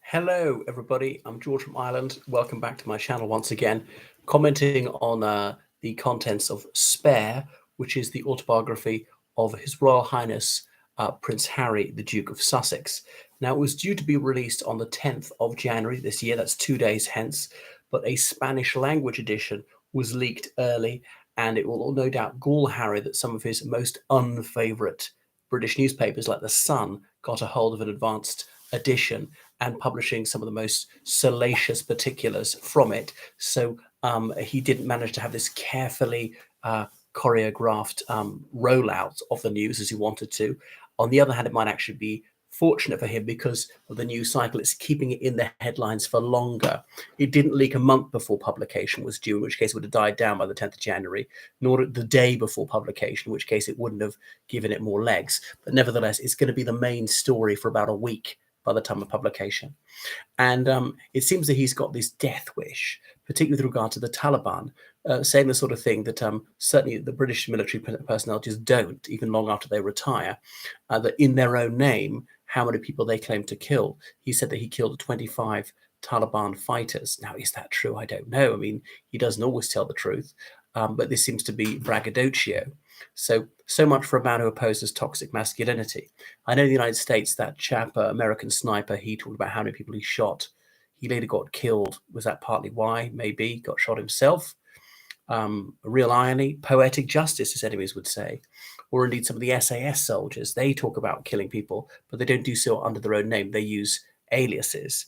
Hello, everybody. I'm George from Ireland. Welcome back to my channel once again, commenting on the contents of Spare, which is the autobiography of His Royal Highness Prince Harry, the Duke of Sussex. Now, it was due to be released on the 10th of January this year, that's 2 days hence, but a Spanish language edition was leaked early, and it will no doubt gall Harry that some of his most unfavourite British newspapers, like The Sun, got a hold of an advanced edition and publishing some of the most salacious particulars from it. So he didn't manage to have this carefully choreographed rollout of the news as he wanted to. On the other hand, it might actually be fortunate for him because of the news cycle. It's keeping it in the headlines for longer. It didn't leak a month before publication was due, in which case it would have died down by the 10th of January, nor the day before publication, in which case it wouldn't have given it more legs. But nevertheless, it's going to be the main story for about a week by the time of publication. And it seems that he's got this death wish, particularly with regard to the Taliban, saying the sort of thing that certainly the British military personnel just don't, even long after they retire, that in their own name, how many people they claim to kill. He said that he killed 25 Taliban fighters. Now, is that true? I don't know. I mean, he doesn't always tell the truth, but this seems to be braggadocio. So much for a man who opposes toxic masculinity. I know in the United States, that chap, American Sniper, he talked about how many people he shot. He later got killed. Was that partly why? Maybe. Got shot himself. Real irony, poetic justice, his enemies would say. Or indeed some of the SAS soldiers, they talk about killing people, but they don't do so under their own name. They use aliases.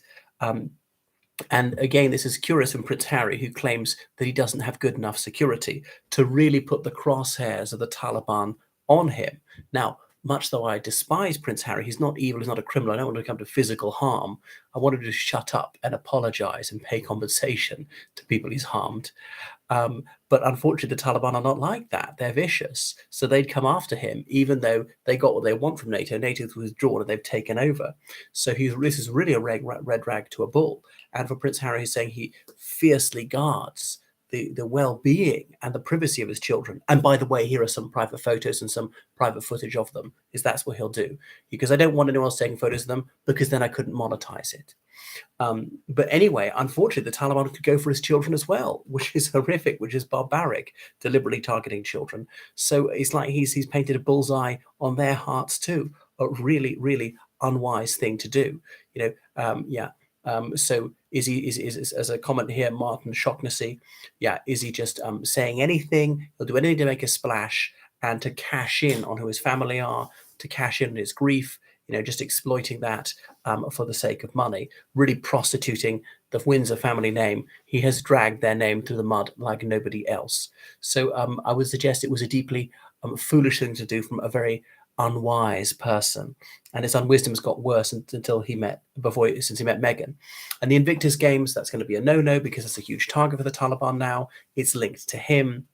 And again, this is curious from Prince Harry, who claims that he doesn't have good enough security to really put the crosshairs of the Taliban on him. Now, much though I despise Prince Harry, he's not evil, he's not a criminal. I don't want to come to physical harm. I want him to shut up and apologize and pay compensation to people he's harmed. But unfortunately, the Taliban are not like that. They're vicious. So they'd come after him, even though they got what they want from NATO. NATO's withdrawn and they've taken over. So this is really a red rag to a bull. And for Prince Harry, he's saying he fiercely guards the well-being and the privacy of his children. And by the way, here are some private photos and some private footage of them, is that's what he'll do. Because I don't want anyone else taking photos of them, because then I couldn't monetize it. But anyway, unfortunately, the Taliban could go for his children as well, which is horrific, which is barbaric, deliberately targeting children. So it's like he's painted a bullseye on their hearts too. A really, really unwise thing to do. So is as a comment here, Martin Shocknessy, is he just saying anything? He'll do anything to make a splash and to cash in on who his family are, to cash in on his grief, just exploiting that for the sake of money, really prostituting the Windsor family name. He has dragged their name through the mud like nobody else. So I would suggest it was a deeply foolish thing to do from a very unwise person, and his unwisdom has got worse since he met Meghan. And the Invictus Games, that's going to be a no-no because it's a huge target for the Taliban now. It's linked to him.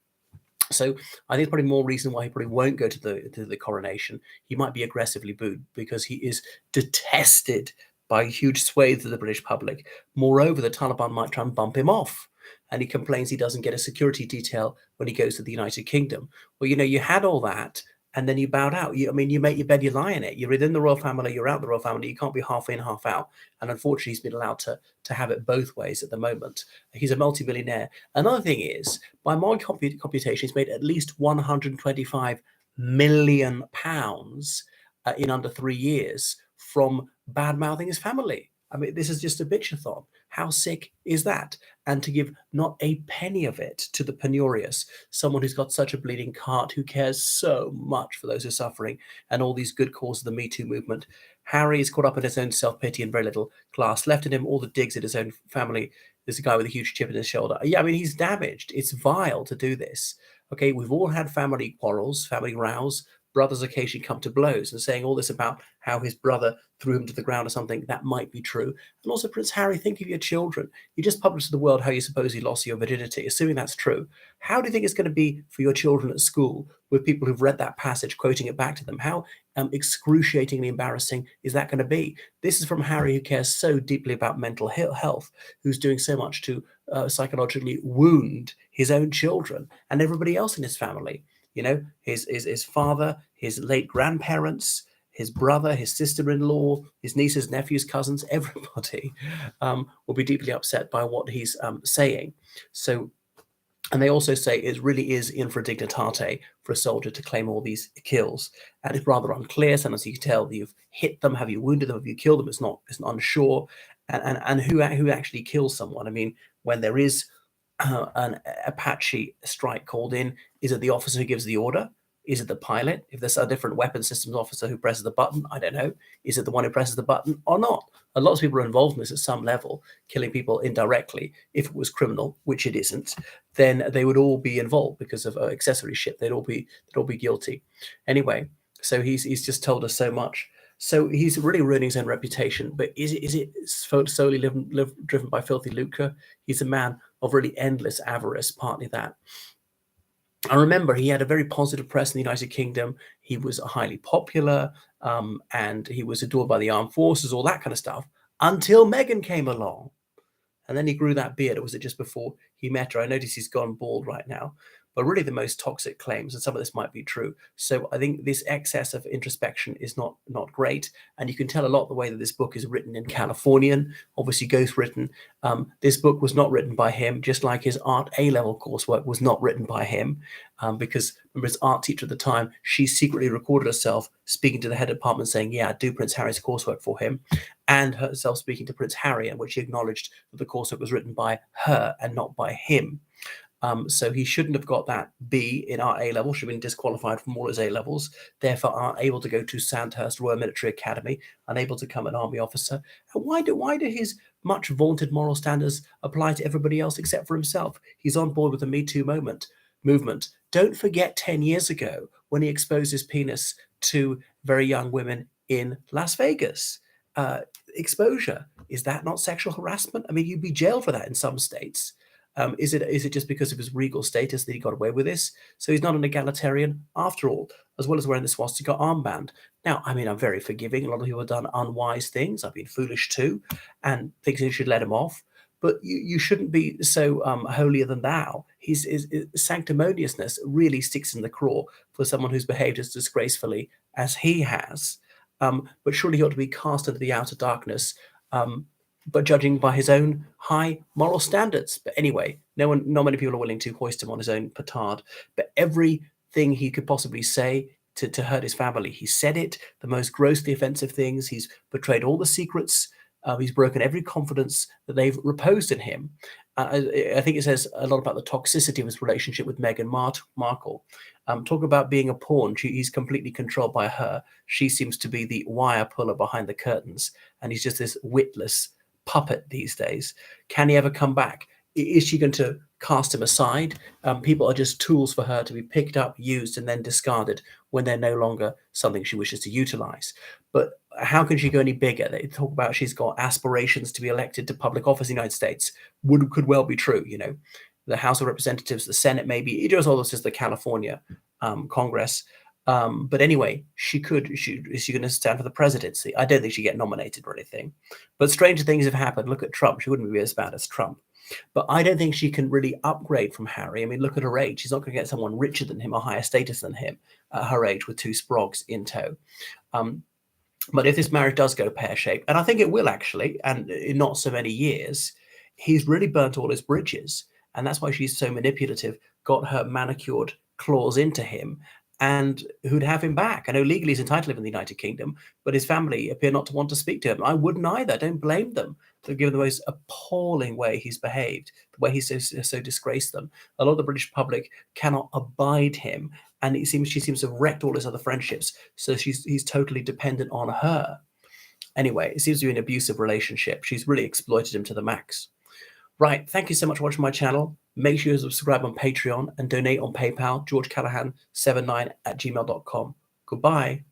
So I think it's probably more reason why he probably won't go to the coronation. He might be aggressively booed because he is detested by huge swathes of the British public. Moreover, the Taliban might try and bump him off. And he complains he doesn't get a security detail when he goes to the United Kingdom. Well, you had all that, and then you bowed out. You make your bed, you lie in it. You're within the royal family, you're out the royal family. You can't be half in, half out. And unfortunately, he's been allowed to have it both ways at the moment. He's a multimillionaire. Another thing is, by my computation, he's made at least £125 million in under 3 years from bad-mouthing his family. I mean, this is just a bitch-a-thon. How sick is that? And to give not a penny of it to the penurious, someone who's got such a bleeding heart, who cares so much for those who are suffering, and all these good causes of the Me Too movement. Harry is caught up in his own self-pity and very little class left in him, all the digs at his own family. There's a guy with a huge chip in his shoulder. Yeah, I mean, he's damaged. It's vile to do this. Okay, we've all had family quarrels, family rows. Brothers occasionally come to blows, and saying all this about how his brother threw him to the ground or something, that might be true. And also, Prince Harry, think of your children. You just published to the world how you suppose you lost your virginity. Assuming that's true, how do you think it's going to be for your children at school with people who've read that passage, quoting it back to them? How excruciatingly embarrassing is that going to be? This is from Harry, who cares so deeply about mental health, who's doing so much to psychologically wound his own children and everybody else in his family. His father, his late grandparents, his brother, his sister-in-law, his nieces, nephews, cousins, everybody will be deeply upset by what he's saying. So, and they also say it really is infra dignitate for a soldier to claim all these kills, and it's rather unclear. Sometimes you can tell that you've hit them, have you wounded them, have you killed them? It's not unsure, and who actually kills someone? I mean, when there is an Apache strike called in, is it the officer who gives the order? Is it the pilot? If there's a different weapon systems officer who presses the button, I don't know. Is it the one who presses the button or not? A lot of people are involved in this at some level, killing people indirectly. If it was criminal, which it isn't, then they would all be involved because of accessory ship. They'd all be guilty. Anyway, so he's just told us so much. So he's really ruining his own reputation. But is it solely driven by filthy lucre? He's a man of really endless avarice, partly that. I remember he had a very positive press in the United Kingdom. He was highly popular, and he was adored by the armed forces, all that kind of stuff, until Meghan came along. And then he grew that beard. Or was it just before he met her? I notice he's gone bald right now. But really the most toxic claims, and some of this might be true. So I think this excess of introspection is not great. And you can tell a lot the way that this book is written in Californian, obviously ghost written. This book was not written by him, just like his art A-level coursework was not written by him. Because remember, his art teacher at the time, she secretly recorded herself speaking to the head department saying, yeah, do Prince Harry's coursework for him, and herself speaking to Prince Harry, in which she acknowledged that the coursework was written by her and not by him. So he shouldn't have got that B in Art A-level, should have been disqualified from all his A-levels, therefore aren't able to go to Sandhurst Royal Military Academy, unable to become an army officer. And why do his much vaunted moral standards apply to everybody else except for himself? He's on board with the Me Too movement. Don't forget 10 years ago when he exposed his penis to very young women in Las Vegas. Exposure, is that not sexual harassment? I mean, you'd be jailed for that in some states. Is it just because of his regal status that he got away with this? So he's not an egalitarian after all, as well as wearing the swastika armband. Now, I mean, I'm very forgiving. A lot of people have done unwise things. I've been foolish too, and think you should let him off. But you shouldn't be so holier than thou. His sanctimoniousness really sticks in the craw for someone who's behaved as disgracefully as he has. But surely he ought to be cast into the outer darkness, but judging by his own high moral standards. But anyway, not many people are willing to hoist him on his own petard. But everything he could possibly say to hurt his family, he said it. The most grossly offensive things. He's betrayed all the secrets. He's broken every confidence that they've reposed in him. I think it says a lot about the toxicity of his relationship with Meghan Markle. Talk about being a pawn. He's completely controlled by her. She seems to be the wire puller behind the curtains, and he's just this witless puppet these days. Can he ever come back? Is she going to cast him aside? People are just tools for her to be picked up, used, and then discarded when they're no longer something she wishes to utilize. But how can she go any bigger? They talk about she's got aspirations to be elected to public office in the United States. Could well be true, you know. The House of Representatives, the Senate, maybe. It does all this as the California Congress. But anyway, is she going to stand for the presidency? I don't think she'd get nominated or anything. But stranger things have happened. Look at Trump. She wouldn't be as bad as Trump. But I don't think she can really upgrade from Harry. I mean, look at her age. She's not going to get someone richer than him or higher status than him at her age with two sprogs in tow. But if this marriage does go pear-shaped, and I think it will actually, and in not so many years, he's really burnt all his bridges. And that's why she's so manipulative, got her manicured claws into him, and who'd have him back. I know legally he's entitled to live in the United Kingdom, but his family appear not to want to speak to him. I wouldn't either. I don't blame them. So given the most appalling way he's behaved, the way he's so disgraced them, a lot of the British public cannot abide him, and she seems to have wrecked all his other friendships. So he's totally dependent on her. Anyway, it seems to be an abusive relationship. She's really exploited him to the max. Right, thank you so much for watching my channel. Make sure you subscribe on Patreon and donate on PayPal, georgecallahan79@gmail.com. Goodbye.